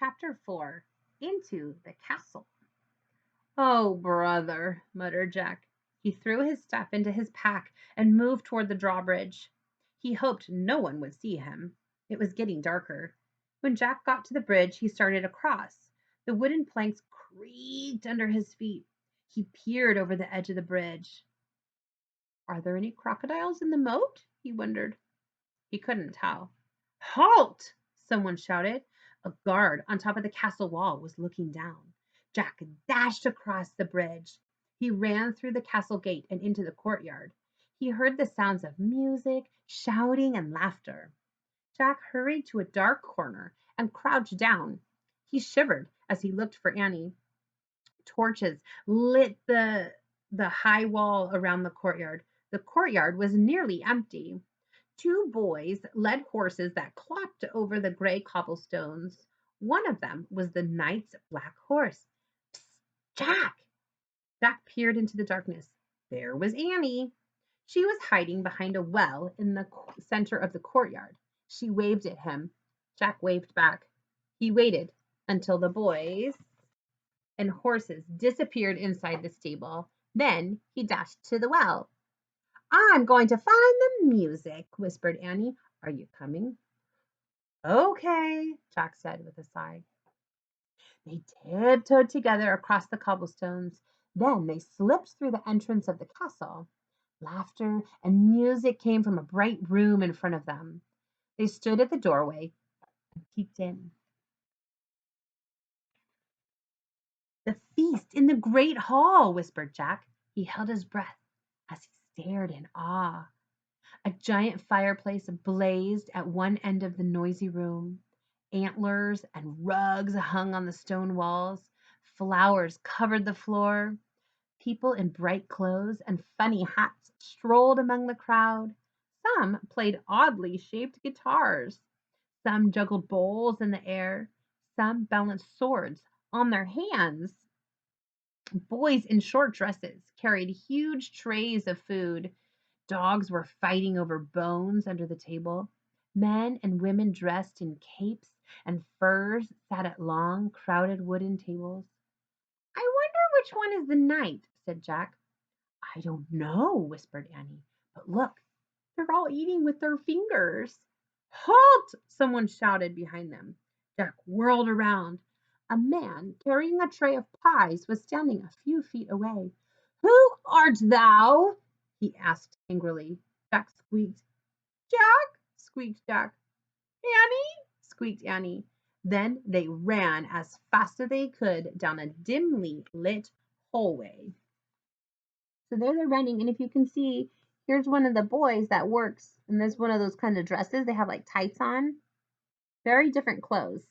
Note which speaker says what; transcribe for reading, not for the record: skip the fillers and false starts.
Speaker 1: Chapter 4. Into the Castle. "Oh, brother," muttered Jack. He threw his stuff into his pack and moved toward the drawbridge. He hoped no one would see him. It was getting darker. When Jack got to the bridge, he started across. The wooden planks creaked under his feet. He peered over the edge of the bridge. Are there any crocodiles in the moat? He wondered. He couldn't tell. "Halt!" someone shouted. A guard on top of the castle wall was looking down. Jack dashed across the bridge. He ran through the castle gate and into the courtyard. He heard the sounds of music, shouting, and laughter. Jack hurried to a dark corner and crouched down. He shivered as he looked for Annie. Torches lit the high wall around the courtyard. The courtyard was nearly empty. Two boys led horses that clopped over the gray cobblestones. One of them was the knight's black horse. Psst, Jack! Jack peered into the darkness. There was Annie. She was hiding behind a well in the center of the courtyard. She waved at him. Jack waved back. He waited until the boys and horses disappeared inside the stable. Then he dashed to the well. "I'm going to find the music," whispered Annie. "Are you coming?" "Okay," Jack said with a sigh. They tiptoed together across the cobblestones. Then they slipped through the entrance of the castle. Laughter and music came from a bright room in front of them. They stood at the doorway and peeked in. "The feast in the great hall," whispered Jack. He held his breath as he stared in awe. A giant fireplace blazed at one end of the noisy room. Antlers and rugs hung on the stone walls. Flowers covered the floor. People in bright clothes and funny hats strolled among the crowd. Some played oddly shaped guitars. Some juggled bowls in the air. Some balanced swords on their hands. Boys in short dresses carried huge trays of food. Dogs were fighting over bones under the table. Men and women dressed in capes and furs sat at long, crowded wooden tables. "I wonder which one is the knight," said Jack. "I don't know," whispered Annie. "But look, they're all eating with their fingers." "Halt!" someone shouted behind them. Jack whirled around. A man carrying a tray of pies was standing a few feet away. "Who art thou?" he asked angrily. Jack squeaked. "Jack!" squeaked Jack. "Annie!" squeaked Annie. Then they ran as fast as they could down a dimly lit hallway. So there they're running, and if you can see, here's one of the boys that works, and there's one of those kind of dresses. They have like tights on. Very different clothes.